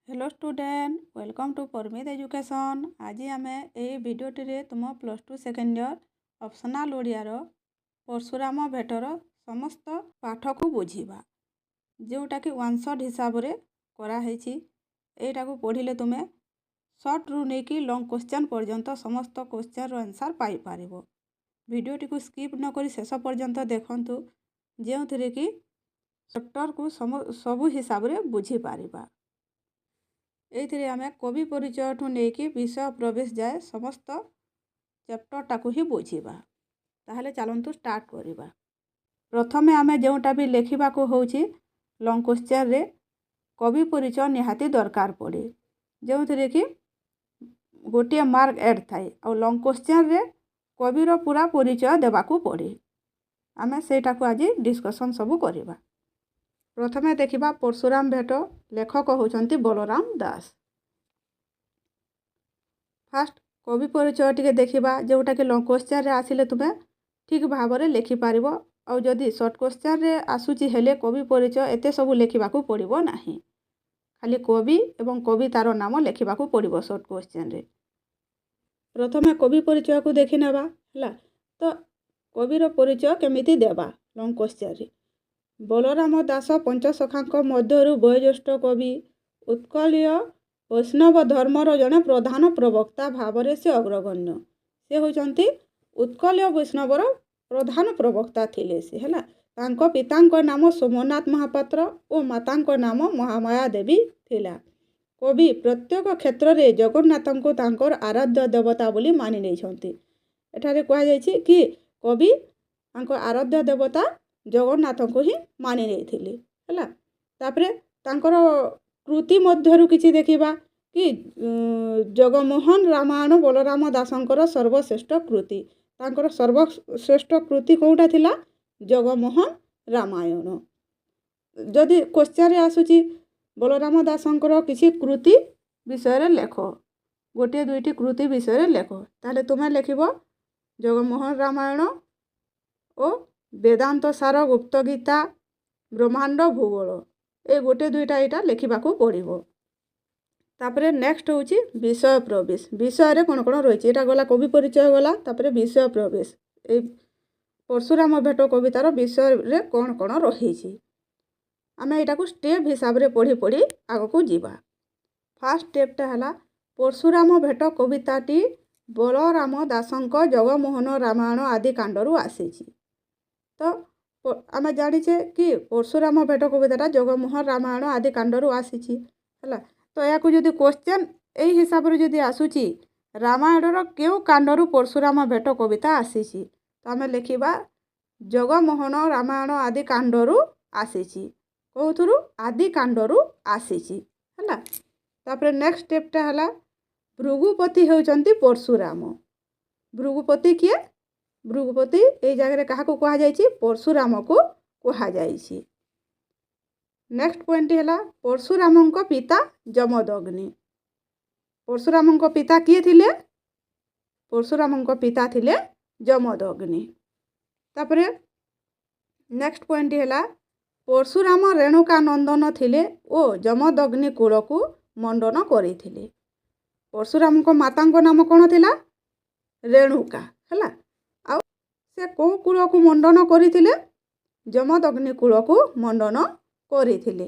Hello student welcome to Paramit education. आज आम ये भिडटे तुम +2 सेकेंड इयर ऑप्शनल ओडियार परशुराम भेटर समस्त पाठ को बुझा जोटा कि वन शॉट हिसाब से कराई। यटा को पढ़ले तुम्हें शॉर्ट रु नहीं कि लॉन्ग क्वेश्चन पर्यंत समस्त क्वेश्चन रो आंसर पाई पारिबो। भिडियोटी को स्किप नक शेष पर्यंत देखंतु जो थे कि चैप्टर को सबू हिसाब से बुझी पारिबा। ये आम कवि परिचय ठू नहीं विषय प्रवेश जाए समस्त चैप्टरटा को ही बुझा। ताहले चलतु स्टार्ट करिबा। प्रथमे आम जोटा भी लिखा हूँ लॉन्ग क्वेश्चन रे कवि परिचय निहाती दरकार पड़े जो थे कि गोटे मार्क एड थाए और लॉन्ग क्वेश्चन रे कविर पूरा परिचय देवाकू पड़े। आम सेटा को आज डिस्कशन सबू करिबा। प्रथमे देखिबा परशुराम भेट लेखक होउछंती बलराम दास। फास्ट कवि परिचय टिके देखिबा जोटा कि लॉन्ग क्वेश्चन रे आसिले तुमे ठीक भाव में लिखि पारिबो और जदि शॉर्ट क्वेश्चन रे आसुची हेले कवि परिचय एते सब लिखिबाकू पड़िबो नाही। खाली कवि एवं कवितार नाम लिखिबाकू पड़िबो शॉर्ट क्वेश्चन रे। प्रथमे कवि परिचय को देखि नेबा हला। तो कविर परिचय केमिति देबा लॉन्ग क्वेश्चन रे। बलराम दास पंचसखांक मध्यरु वयोज्येष्ठ कवि उत्कलीय वैष्णव धर्मर जड़े प्रधान प्रवक्ता भाव से अग्रगण्य। से होती उत्कलीय वैष्णवर प्रधान प्रवक्ता थिले से हला। तांको पितांको नाम सोमनाथ महापात्र और मातांको नाम महामाया देवी थिला। कवि प्रत्येक क्षेत्र में जगन्नाथ को तांकर आराध्य देवता बोली मानि नेइछंती। एठारे कहा जायछि कि कवि तांको आराध्य देवता जगन्नाथ को ही मानि नेइथिले हला। तापरे तांकर कृति मध्यरु किछि देखिबा कि जगमोहन रामायण बलराम दासंकर सर्वश्रेष्ठ कृति। तांकर सर्वश्रेष्ठ कृति कोउटा थिला जगमोहन रामायण। जदि क्वेश्चन रे आसुची बलराम दासंकर किछि कृति विषय रे लेखो गोटे दुईटी कृति विषय रे लेखो ताले तुमे लिखिबो जगमोहन रामायण और वेदांत सार गुप्त गीता ब्रह्मांड भूगोल ए गोटे दुईटा यहाँ लिखा पड़ो। तापरे नेक्स्ट हूँ विषय प्रवेश। विषय रे कौन कौन रही है गला कवि परिचय गला। तापरे विषय प्रवेश ए परशुराम भेट कवितार विषय रे कौन कौन रही आम यहाँ को स्टेप हिसाब से पढ़ी पढ़ी आग को जीवा। फास्ट स्टेपटा है परशुराम भेट कविताटी बलराम दासंक जगमोहन रामायण आदि कांडरू आसी। तो आम जाचे कि परशुराम भेट कविता जगमोहन रामायण आदि कांडरू आसी है। तो या जदि क्वेश्चन यही हिसाब से जदि आसूची रामायणर क्यों कांडरू परशुराम भेट कविता आसी तो आम लिखा जगमोहन रामायण आदि कांडरू आसी कौथुरु आदि कांडरू आसी है। तापर नेक्स्ट स्टेपटा है भृगुपति होउचंती परशुराम। भृगुपति किए भृगुपति ये जगह क्या कह जाए परशुराम को कह जाए। नेक्स्ट पॉइंट है परशुराम पिता जमदग्नि। परशुराम पिता किए थिले परशुराम पिता थिले जमदग्नि। तापरे नेक्स्ट पॉइंट है परशुराम रेणुका नंदन थिले ओ जमदग्नि कूल को मंडन करथिले। परशुराम माता नाम कौन थिला रेणुका है। से कौ कूल को मंडन करथिले जमदग्नि कूल को मंडन करथिले।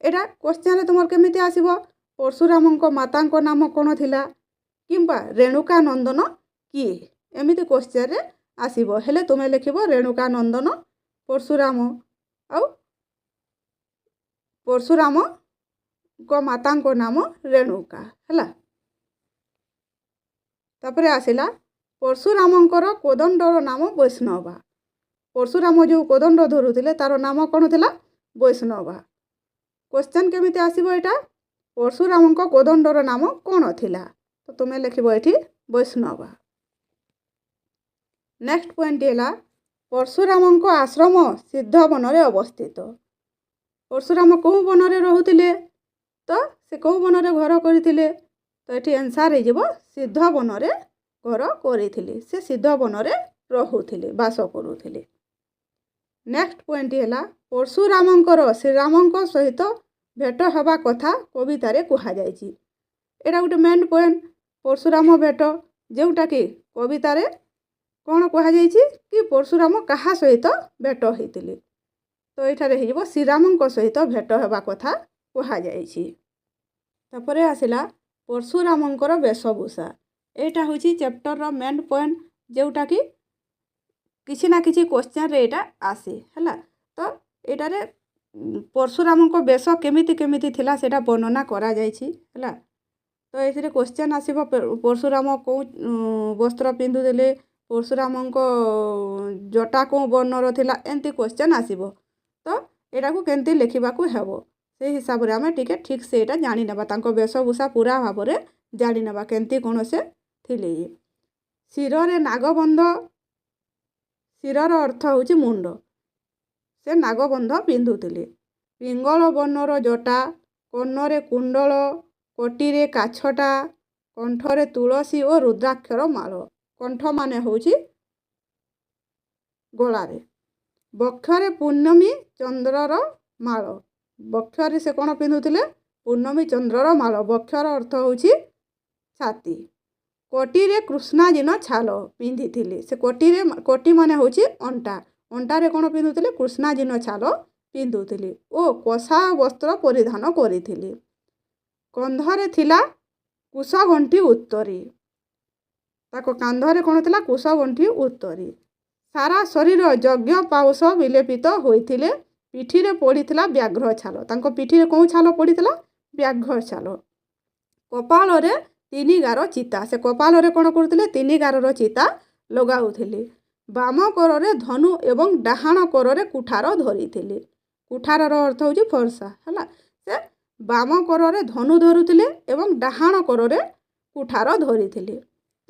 एटा क्वेश्चन तुमर केमिति आसीबो परशुराम माता नाम कौन थिला किंबा रेणुका नंदन किए एमिति क्वेश्चन रे आसीबो। हेले तुमे लिखिबो रेणुका नंदन परशुराम आउ परशुराम को माता नाम रेणुका है। तापरे आसिला परशुरामंकर कोदंडर नाम वैष्णवा। परशुराम जो कोदंड धरुले तार नाम कौन थिला वैष्णवा। क्वेश्चन केमिति आसीबो एटा परशुराम कोदंडर नाम कौन थिला तो तुमे लिखिबो एठी वैष्णवा। नेक्स्ट पॉइंट है परशुराम आश्रम सिद्ध वन रे अवस्थित। परशुराम कौ वन रे रहुतिले तो से कौ वन रे घर करथिले तो ये आंसर हो सिद्ध वन रे घर करथिले। से सिद्ध वन रे रहुथिले बास करुथिले। नेक्स्ट पॉइंट है परशुरामंकर श्रीराम सहित ଭେଟ ହେବା କଥା କବିତାରେ କୁହାଯାଇଛି। ଏଇଟା ଗୋଟେ ମେନ୍ ପଏଣ୍ଟ, ପରଶୁରାମ ଭେଟ, ଯେଉଁଟାକି କବିତାରେ କ'ଣ କୁହାଯାଇଛି କି ପରଶୁରାମ କାହା ସହିତ ଭେଟ ହେଇଥିଲେ। ତ ଏଇଠାରେ ହେଇଯିବ ଶ୍ରୀରାମଙ୍କ ସହିତ ଭେଟ ହେବା କଥା କୁହାଯାଇଛି। ତାପରେ ଆସିଲା ପରଶୁରାମଙ୍କର ବେଶଭୂଷା। ଏଇଟା ହେଉଛି ଚ୍ୟାପ୍ଟରର ମେନ୍ ପଏଣ୍ଟ, ଯେଉଁଟାକି କିଛି ନା କିଛି କ୍ୱେଶ୍ଚନରେ ଏଇଟା ଆସେ ହେଲା। ତ ଏଇଟାରେ ପରଶୁରାମଙ୍କ ବେଶ କେମିତି କେମିତି ଥିଲା ସେଇଟା ବର୍ଣ୍ଣନା କରାଯାଇଛି ହେଲା। ତ ଏଥିରେ କ୍ୱେଶ୍ଚନ୍ ଆସିବ ପରଶୁରାମ କେଉଁ ବସ୍ତ୍ର ପିନ୍ଧୁଥିଲେ, ପରଶୁରାମଙ୍କ ଜଟା କେଉଁ ବର୍ଣ୍ଣର ଥିଲା, ଏମିତି କ୍ୱେଶ୍ଚନ୍ ଆସିବ। ତ ଏଇଟାକୁ କେମିତି ଲେଖିବାକୁ ହେବ ସେଇ ହିସାବରେ ଆମେ ଟିକେ ଠିକ୍ ସେ ଏଇଟା ଜାଣିନେବା, ତାଙ୍କ ବେଶଭୂଷା ପୁରା ଭାବରେ ଜାଣିନେବା କେମିତି କ'ଣ ସେ ଥିଲେ। ଶିରରେ ନାଗବନ୍ଧ, ଶିରର ଅର୍ଥ ହେଉଛି ମୁଣ୍ଡ, ସେ ନାଗବନ୍ଧ ପିନ୍ଧୁଥିଲେ। ପିଙ୍ଗଳ ବର୍ଣ୍ଣର ଜଟା, କର୍ଣ୍ଣରେ କୁଣ୍ଡଳ, କୋଟିରେ କାଛଟା, କଣ୍ଠରେ ତୁଳସୀ ଓ ରୁଦ୍ରାକ୍ଷର ମାଳ। କଣ୍ଠ ମାନେ ହେଉଛି ଗଳାରେ। ବକ୍ଷରେ ପୂର୍ଣ୍ଣମୀ ଚନ୍ଦ୍ରର ମାଳ, ବକ୍ଷରେ ସେ କ'ଣ ପିନ୍ଧୁଥିଲେ, ପୂର୍ଣ୍ଣମୀ ଚନ୍ଦ୍ରର ମାଳ। ବକ୍ଷର ଅର୍ଥ ହେଉଛି ଛାତି। କୋଟିରେ କୃଷ୍ଣାଜିନ ଛାଲ ପିନ୍ଧିଥିଲେ, ସେ କୋଟି ମାନେ ହେଉଛି ଅଣ୍ଟା, ଅଣ୍ଟାରେ କ'ଣ ପିନ୍ଧୁଥିଲେ, କୃଷ୍ଣାଜିନ ଛାଲ ପିନ୍ଧୁଥିଲେ ଓ କଷା ବସ୍ତ୍ର ପରିଧାନ କରିଥିଲେ। କନ୍ଧରେ ଥିଲା କୁଶଗଣ୍ଠି ଉତ୍ତରୀ, ତାଙ୍କ କାନ୍ଧରେ କ'ଣ ଥିଲା, କୁଶଗଣ୍ଠି ଉତ୍ତରୀ। ସାରା ଶରୀର ଯଜ୍ଞ ପାଉଶ ବିଲେପିତ ହୋଇଥିଲେ, ପିଠିରେ ପଡ଼ିଥିଲା ବ୍ୟାଘ୍ର ଛାଲ, ତାଙ୍କ ପିଠିରେ କେଉଁ ଛାଲ ପଡ଼ିଥିଲା, ବ୍ୟାଘ୍ର ଛାଲ। କପାଳରେ 3 ଗାର ଚିତା, ସେ କପାଳରେ କ'ଣ କରୁଥିଲେ, 3 ଗାରର ଚିତା ଲଗାଉଥିଲେ। ବାମ କରରେ ଧନୁ ଏବଂ ଡାହାଣ କରରେ କୁଠାର ଧରିଥିଲେ। କୁଠାରର ଅର୍ଥ ହେଉଛି ଫର୍ସା ହେଲା। ସେ ବାମ କରରେ ଧନୁ ଧରୁଥିଲେ ଏବଂ ଡାହାଣ କରରେ କୁଠାର ଧରିଥିଲେ। ତ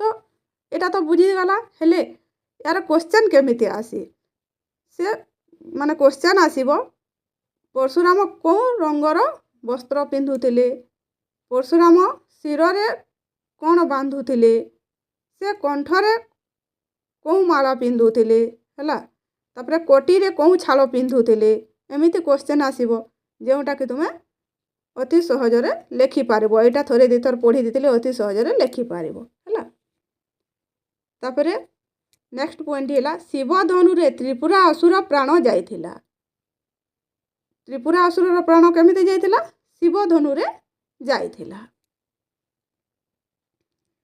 ଏଇଟା ତ ବୁଝିଗଲା, ହେଲେ ୟାର କ୍ୱେଶ୍ଚନ୍ କେମିତି ଆସେ, ସେ ମାନେ କ୍ୱେଶ୍ଚନ୍ ଆସିବ ପରଶୁରାମ କେଉଁ ରଙ୍ଗର ବସ୍ତ୍ର ପିନ୍ଧୁଥିଲେ, ପରଶୁରାମ ଶିରରେ କ'ଣ ବାନ୍ଧୁଥିଲେ, ସେ କଣ୍ଠରେ କେଉଁ ମାଳ ପିନ୍ଧୁଥିଲେ ହେଲା। ତାପରେ କୋଟିରେ କେଉଁ ଛାଲ ପିନ୍ଧୁଥିଲେ, ଏମିତି କ୍ୱେଶ୍ଚନ୍ ଆସିବ ଯେଉଁଟାକି ତୁମେ ଅତି ସହଜରେ ଲେଖିପାରିବ। ଏଇଟା ଥରେ ଦୁଇ ଥର ପଢ଼ି ଦେଇଥିଲେ ଅତି ସହଜରେ ଲେଖିପାରିବ ହେଲା। ତାପରେ ନେକ୍ସଟ ପଏଣ୍ଟ ହେଲା ଶିବଧନୁରେ ତ୍ରିପୁରା ଅସୁର ପ୍ରାଣ ଯାଇଥିଲା। ତ୍ରିପୁରା ଅସୁରର ପ୍ରାଣ କେମିତି ଯାଇଥିଲା, ଶିବଧନୁରେ ଯାଇଥିଲା।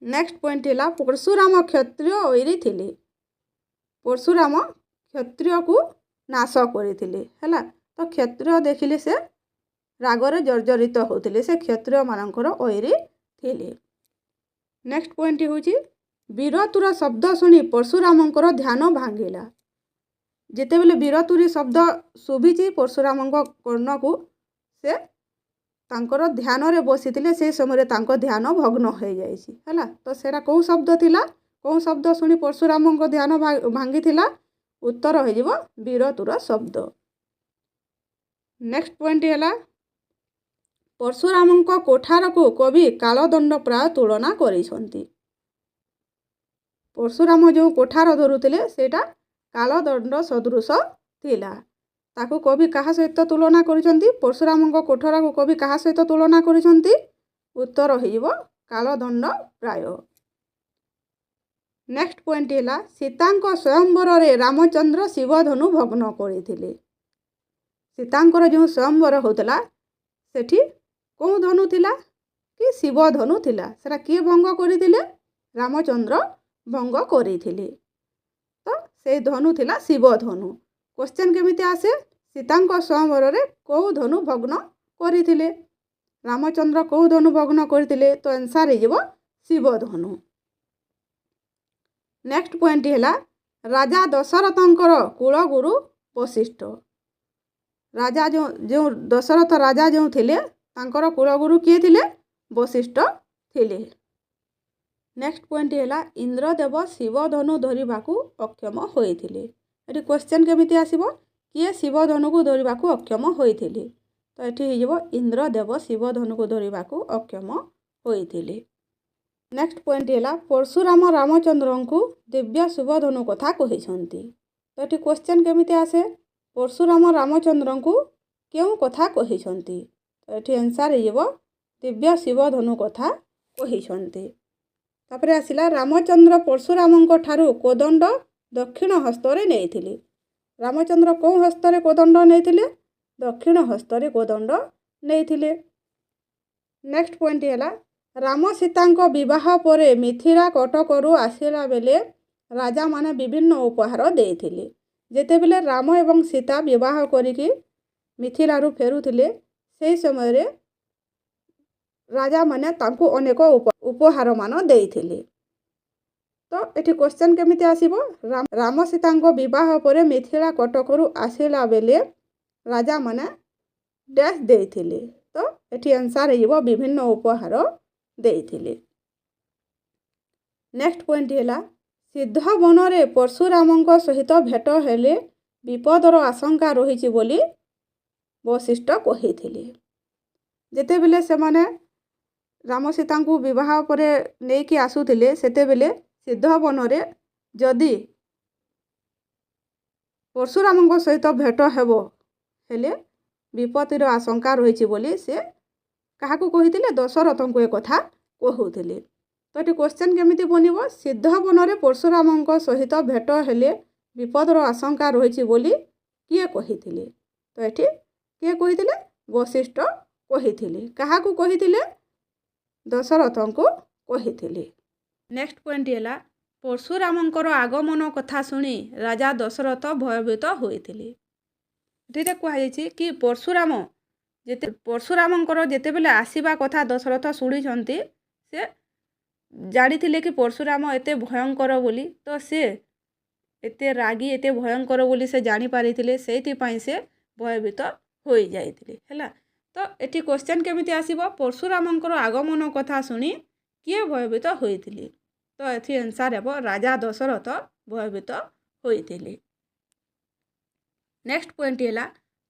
ନେକ୍ସଟ ପଏଣ୍ଟ ହେଲା ପରଶୁରାମ କ୍ଷତ୍ରିୟ ଐରୀ ଥିଲେ। ପରଶୁରାମ କ୍ଷତ୍ରିୟକୁ ନାଶ କରିଥିଲେ ହେଲା। ତ କ୍ଷତ୍ରିୟ ଦେଖିଲେ ସେ ରାଗରେ ଜର୍ଜରିତ ହେଉଥିଲେ, ସେ କ୍ଷତ୍ରିୟମାନଙ୍କର ଐରୀ ଥିଲେ। ନେକ୍ସଟ ପଏଣ୍ଟ ହେଉଛି ବୀରତୁର ଶବ୍ଦ ଶୁଣି ପରଶୁରାମଙ୍କର ଧ୍ୟାନ ଭାଙ୍ଗିଲା। ଯେତେବେଳେ ବୀରତୁରୀ ଶବ୍ଦ ଶୁଭିଛି ପରଶୁରାମଙ୍କ କର୍ଣ୍ଣକୁ, ସେ ତାଙ୍କର ଧ୍ୟାନରେ ବସିଥିଲେ, ସେହି ସମୟରେ ତାଙ୍କ ଧ୍ୟାନ ଭଗ୍ନ ହୋଇଯାଇଛି ହେଲା। ତ ସେଇଟା କେଉଁ ଶବ୍ଦ ଥିଲା, କେଉଁ ଶବ୍ଦ ଶୁଣି ପରଶୁରାମଙ୍କ ଧ୍ୟାନ ଭାଙ୍ଗିଥିଲା, ଉତ୍ତର ହୋଇଯିବ ବୀରତୁର ଶବ୍ଦ। ନେକ୍ସଟ ପଏଣ୍ଟ ହେଲା ପରଶୁରାମଙ୍କ କୋଠାରକୁ କବି କାଳଦଣ୍ଡ ପ୍ରାୟ ତୁଳନା କରିଛନ୍ତି। ପରଶୁରାମ ଯେଉଁ କୋଠାର ଧରୁଥିଲେ ସେଇଟା କାଳଦଣ୍ଡ ସଦୃଶ ଥିଲା। ତାକୁ କବି କାହା ସହିତ ତୁଳନା କରିଛନ୍ତି, ପରଶୁରାମଙ୍କ କୋଠାରକୁ କବି କାହା ସହିତ ତୁଳନା କରିଛନ୍ତି, ଉତ୍ତର ହୋଇଯିବ କାଳଦଣ୍ଡ ପ୍ରାୟ। ନେକ୍ସଟ ପଏଣ୍ଟ ହେଲା ସୀତାଙ୍କ ସ୍ୱୟଂବରରେ ରାମଚନ୍ଦ୍ର ଶିବଧନୁ ଭଗ୍ନ କରିଥିଲେ। ସୀତାଙ୍କର ଯେଉଁ ସ୍ୱୟଂବର ହେଉଥିଲା ସେଠି କେଉଁ ଧନୁ ଥିଲା କି ଶିବଧନୁ ଥିଲା, ସେଟା କିଏ ଭଙ୍ଗ କରିଥିଲେ, ରାମଚନ୍ଦ୍ର ଭଙ୍ଗ କରିଥିଲେ। ତ ସେଇ ଧନୁ ଥିଲା ଶିବଧନୁ। କ୍ୱେଶ୍ଚନ୍ କେମିତି ଆସେ, ସୀତାଙ୍କ ସ୍ୱୟଂବରରେ କେଉଁ ଧନୁ ଭଗ୍ନ କରିଥିଲେ, ରାମଚନ୍ଦ୍ର କେଉଁ ଧନୁ ଭଗ୍ନ କରିଥିଲେ, ତ ଆନ୍ସର୍ ହେଇଯିବ ଶିବଧନୁ। ନେକ୍ସଟ ପଏଣ୍ଟ ହେଲା ରାଜା ଦଶରଥଙ୍କର କୁଳଗୁରୁ ବଶିଷ୍ଠ। ରାଜା ଯେଉଁ ଦଶରଥ ରାଜା ଯେଉଁ ଥିଲେ ତାଙ୍କର କୁଳଗୁରୁ କିଏ ଥିଲେ, ବଶିଷ୍ଠ ଥିଲେ। ନେକ୍ସଟ ପଏଣ୍ଟ ହେଲା ଇନ୍ଦ୍ରଦେବ ଶିବଧନୁ ଧରିବାକୁ ଅକ୍ଷମ ହୋଇଥିଲେ। ଏଠି କ୍ୱେଶ୍ଚନ୍ କେମିତି ଆସିବ, କିଏ ଶିବଧନୁକୁ ଧରିବାକୁ ଅକ୍ଷମ ହୋଇଥିଲେ, ତ ଏଠି ହେଇଯିବ ଇନ୍ଦ୍ରଦେବ ଶିବଧନୁକୁ ଧରିବାକୁ ଅକ୍ଷମ ହୋଇଥିଲେ। ନେକ୍ସଟ ପଏଣ୍ଟ ହେଲା ପରଶୁରାମ ରାମଚନ୍ଦ୍ରଙ୍କୁ ଦିବ୍ୟ ଶିବଧନୁ କଥା କହିଛନ୍ତି। ତ ଏଠି କ୍ୱେଶ୍ଚନ୍ କେମିତି ଆସେ, ପରଶୁରାମ ରାମଚନ୍ଦ୍ରଙ୍କୁ କେଉଁ କଥା କହିଛନ୍ତି, तो ये आंसर हो दिव्य शिव धनु कथा कही। तापर आसला रामचंद्र परशुराम ठारू कोदंड दक्षिण हस्तरे नहीं। रामचंद्र कौ हस्तरे कोदंड नहीं? दक्षिण हस्तरे कोदंड नहीं। नेक्स्ट पॉइंट है राम सीता विवाह पर मिथिला कटकरू आसला बेले राजा माने विभिन्न उपहार देते। जेते बेले राम एवं सीता विवाह करिकी मिथिलारू फेरुथिले से समय राजा माने तांकु अनेक उपहार मान देइथिले। तो ये क्वेश्चन केमिति आसीबो राम सीता विवाह पर मिथिला कटकरू आसला बेले राजा माने डैश देइथिले। तो ये आंसर हो विभिन्न उपहार देइथिले। नेक्स्ट पॉइंट है सिद्ध बनरे परशुराम सहित भेट हेले विपदर आशंका रही बोली वशिष्ठ कही। जेते बेले से माने राम सीता विवाह पर नहीं कि आसुथिले सेते बेले सिद्ध बनरे जदि परशुराम सहित भेट हेबो हेले विपत्तिर आशंका रही बोली से क्या कही दशरथ को एक कथा कहूले। तो ये क्वेश्चन केमिति बनिबो सिद्ध बनरे परशुराम सहित भेट हेले विपदर आशंका रही बोली किए कही। तो ये किए कही वशिष्ठ कही। क्या कही दशरथ को कही। नेक्स्ट पॉइंट है परशुराम आगमन कथा शुणी राजा दशरथ भयभीत होते। ये कहुई कि परशुराम जिते बेले आसवा कथा दशरथ शुणी से जानी कि परशुराम एते भयंकर बोली। तो से एते रागी एते भयंकर बोली से जानी पारी से भयभीत हो जाइए है। तो ये क्वेश्चन केमिति आसीबो परशुराम आगमन कथा शुणी किए भयभीत होइथिले। तो ये आंसर है राजा दशरथ भयभीत होइथिले। नेक्स्ट पॉइंट है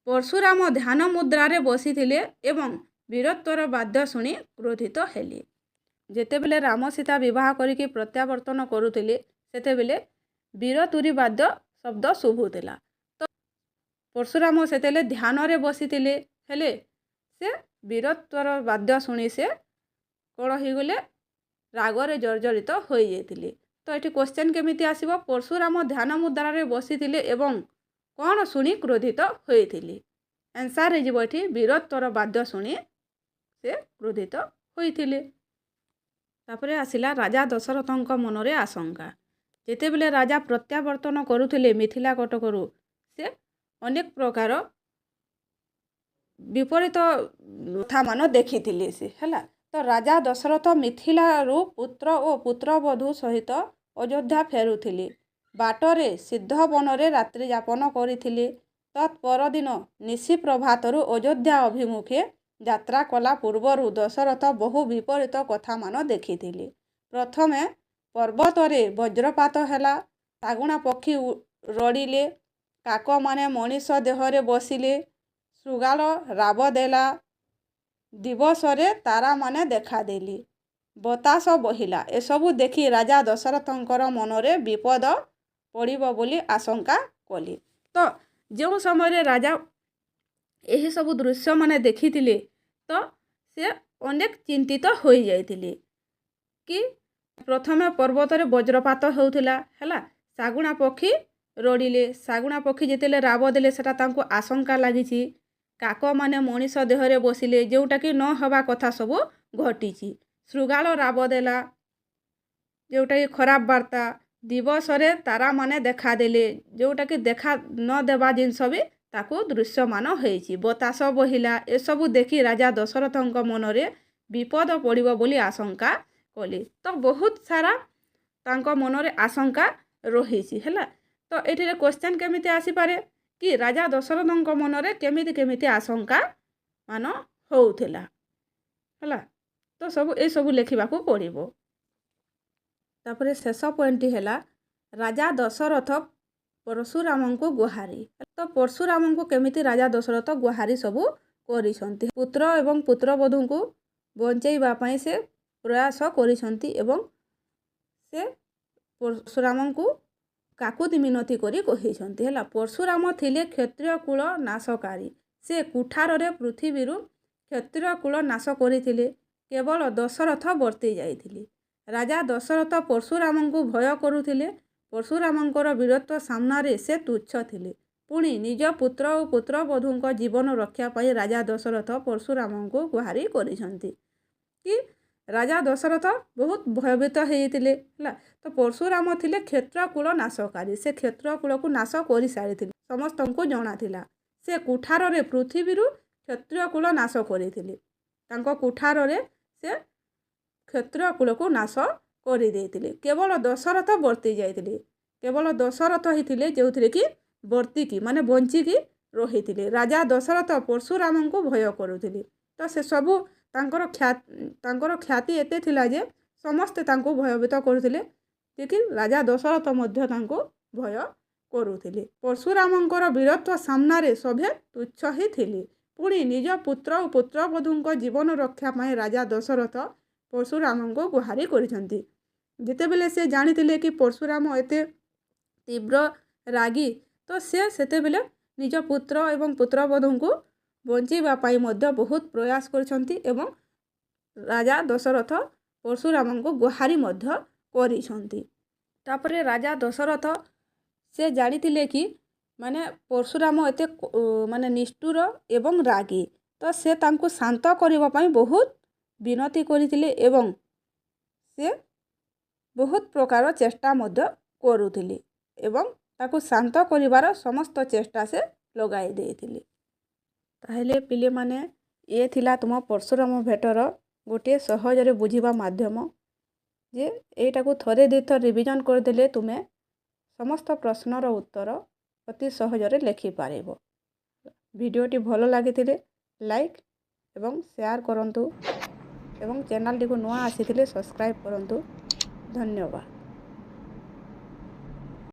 परशुराम ध्यान मुद्रारे बसीथिले एवं वीरत्वर वाद्य शुणी क्रोधित हेले। जेते बेले राम सीता विवाह करिकी प्रत्यावर्तन करुथिले सेते बेले वीरतुरी वाद्य शब्द शुभुथिला। तो परशुराम सेतेले ध्यान रे बसीथिले हेले से वीरत्वर वाद्य शुणी से कौन हो गले रागरे जर्जरित हो जाइए। तो ये क्वेश्चन केमिति आसीबो परशुराम ध्यान मुद्रारे बसीथिले एवं कौन शुणी क्रोधित होइथिले। आंसर हो ये वीरत्वर वाद्य शुणी से क्रोधित होइथिले। तापरे आसिला राजा दशरथ मनरे आशंका। जेते बेले राजा प्रत्यावर्तन करुथिले मिथिला कटकरू से अनेक प्रकार विपरीत कथा मान देखी से है। तो राजा दशरथ मिथिलारू पुत्र और पुत्रवधू सहित अयोध्या फेरुथिले बाटरे सिद्ध बनरे रात्रि यापन करथिले। तत्परदिन निशी प्रभातरू अयोध्या अभिमुखे यात्रा कला पूर्वर दशरथ बहु विपरीत कथा मान देखिथिले। प्रथमे पर्वतरे वज्रपात हैला, शागुणा पक्षी रड़िले, काक माने मनीष देहरे बसिले, सुगाल राब देला, दिवसरे तारा माने देखा देली, बतास बहिला। एसबू देखि राजा दशरथंकर मनरे विपद पड़िबो बोली आशंका कले। तो जो समय राजा यही सब दृश्य माने देखिथिले तो से अनेक चिंतित हो जाइथिले कि प्रथमे पर्वतरे वज्रपात होउथिला हैला, शागुणा पक्षी रड़िले, शागुणा पक्षी जेतेले राब देले सेटा तांको आशंका लागिछि, काक माने मनीष देहरे बसिले जोटा कि न हवा कथा सब घटी, श्रृगाल राब देला जोटा कि खराब वार्ता, दिवसरे तारा माने देखा देले जोटा कि देखा न देवा जिनस भी ताकू दृश्यमान होइछि, बतास बहिला। एसबू देखि राजा दशरथंक मनरे विपद पड़िबो बोली आशंका कले। तो बहुत सारा तांको मनरे आशंका रही है। तो ये क्वेश्चन केमिति आसी पारे कि राजा दशरथंक मनरे केमिति केमिति आशंका मान होउथिला है। तो सब ए सब लेखिबाकू पड़िबो। तापरे शेष पॉइंट है राजा दशरथ परशुराम को गुहारी। तो परशुराम को केमिति राजा दशरथ गुहारी सबू करिसंती, पुत्र एवं पुत्रवधू को बंचैबा पई से प्रयास करिसंती एवं से परशुराम को काकुति मिनती करी कहिसंती है। परशुराम थिले क्षत्रिय कुल नाशकारी, से कुठार रे पृथ्वीरू କ୍ଷତ୍ରିୟ କୁଳ ନାଶ କରିଥିଲେ କେବଳ ଦଶରଥ ବର୍ତ୍ତି ଯାଇଥିଲେ। ରାଜା ଦଶରଥ ପରଶୁରାମଙ୍କୁ ଭୟ କରୁଥିଲେ। ପରଶୁରାମଙ୍କର ବୀରତ୍ୱ ସାମ୍ନାରେ ସେ ତୁଚ୍ଛ ଥିଲେ। ପୁଣି ନିଜ ପୁତ୍ର ଓ ପୁତ୍ରବଧୂଙ୍କ ଜୀବନ ରକ୍ଷା ପାଇଁ ରାଜା ଦଶରଥ ପରଶୁରାମଙ୍କୁ ଗୁହାରି କରିଛନ୍ତି। କି ରାଜା ଦଶରଥ ବହୁତ ଭୟଭୀତ ହେଇଥିଲେ ହେଲା। ତ ପରଶୁରାମ ଥିଲେ କ୍ଷତ୍ରିୟ କୁଳ ନାଶକାରୀ। ସେ କ୍ଷତ୍ରିୟ କୁଳକୁ ନାଶ କରିସାରିଥିଲେ, ସମସ୍ତଙ୍କୁ ଜଣାଥିଲା। ସେ କୁଠାରରେ ପୃଥିବୀରୁ କ୍ଷତ୍ରିୟ କୁଳ ନାଶ କରିଥିଲେ। ତାଙ୍କ କୁଠାରରେ ସେ କ୍ଷତ୍ରିୟ କୁଳକୁ ନାଶ କରିଦେଇଥିଲେ। କେବଳ ଦଶରଥ ବର୍ତ୍ତି ଯାଇଥିଲେ। କେବଳ ଦଶରଥ ହିଁ ଥିଲେ ଯେଉଁଥିରେ କି ବର୍ତ୍ତିକି ମାନେ ବଞ୍ଚିକି ରହିଥିଲେ। ରାଜା ଦଶରଥ ପରଶୁରାମଙ୍କୁ ଭୟ କରୁଥିଲେ। ତ ସେସବୁ ତାଙ୍କର ଖ୍ୟାତି ଏତେ ଥିଲା ଯେ ସମସ୍ତେ ତାଙ୍କୁ ଭୟଭୀତ କରୁଥିଲେ, ଯେ କି ରାଜା ଦଶରଥ ମଧ୍ୟ ତାଙ୍କୁ ଭୟ କରୁଥିଲେ। ପରଶୁରାମଙ୍କର ବୀରତ୍ୱ ସାମ୍ନାରେ ସଭେ ତୁଚ୍ଛ ହିଁ ଥିଲେ। ପୁଣି ନିଜ ପୁତ୍ର ଓ ପୁତ୍ରବଧୂଙ୍କ ଜୀବନ ରକ୍ଷା ପାଇଁ ରାଜା ଦଶରଥ ପରଶୁରାମଙ୍କୁ ଗୁହାରି କରିଛନ୍ତି। ଯେତେବେଳେ ସେ ଜାଣିଥିଲେ କି ପରଶୁରାମ ଏତେ ତୀବ୍ର ରାଗୀ, ତ ସେ ସେତେବେଳେ ନିଜ ପୁତ୍ର ଏବଂ ପୁତ୍ରବଧୂଙ୍କୁ ବଞ୍ଚିବା ପାଇଁ ମଧ୍ୟ ବହୁତ ପ୍ରୟାସ କରିଛନ୍ତି ଏବଂ ରାଜା ଦଶରଥ ପରଶୁରାମଙ୍କୁ ଗୁହାରି ମଧ୍ୟ କରିଛନ୍ତି। ତାପରେ ରାଜା ଦଶରଥ ସେ ଜାଣିଥିଲେ କି ମାନେ ପରଶୁରାମ ଏତେ ମାନେ ନିଷ୍ଠୁର ଏବଂ ରାଗୀ। ତ ସେ ତାଙ୍କୁ ଶାନ୍ତ କରିବା ପାଇଁ ବହୁତ ବିନତି କରିଥିଲେ ଏବଂ ସେ ବହୁତ ପ୍ରକାର ଚେଷ୍ଟା ମଧ୍ୟ କରୁଥିଲେ ଏବଂ ତାକୁ ଶାନ୍ତ କରିବାର ସମସ୍ତ ଚେଷ୍ଟା ସେ ଲଗାଇ ଦେଇଥିଲେ। ତାହେଲେ ପିଲେମାନେ, ଇଏ ଥିଲା ତୁମ ପରଶୁରାମ ଭେଟର ଗୋଟିଏ ସହଜରେ ବୁଝିବା ମାଧ୍ୟମ, ଯେ ଏଇଟାକୁ ଥରେ ଦୁଇଥର ରିଭିଜନ୍ କରିଦେଲେ ତୁମେ ସମସ୍ତ ପ୍ରଶ୍ନର ଉତ୍ତର ଅତି ସହଜରେ ଲେଖିପାରିବ। ଭିଡ଼ିଓଟି ଭଲ ଲାଗିଥିଲେ ଲାଇକ୍ ଏବଂ ସେୟାର କରନ୍ତୁ ଏବଂ ଚ୍ୟାନେଲଟିକୁ ନୂଆ ଆସିଥିଲେ ସବସ୍କ୍ରାଇବ୍ କରନ୍ତୁ। ଧନ୍ୟବାଦ।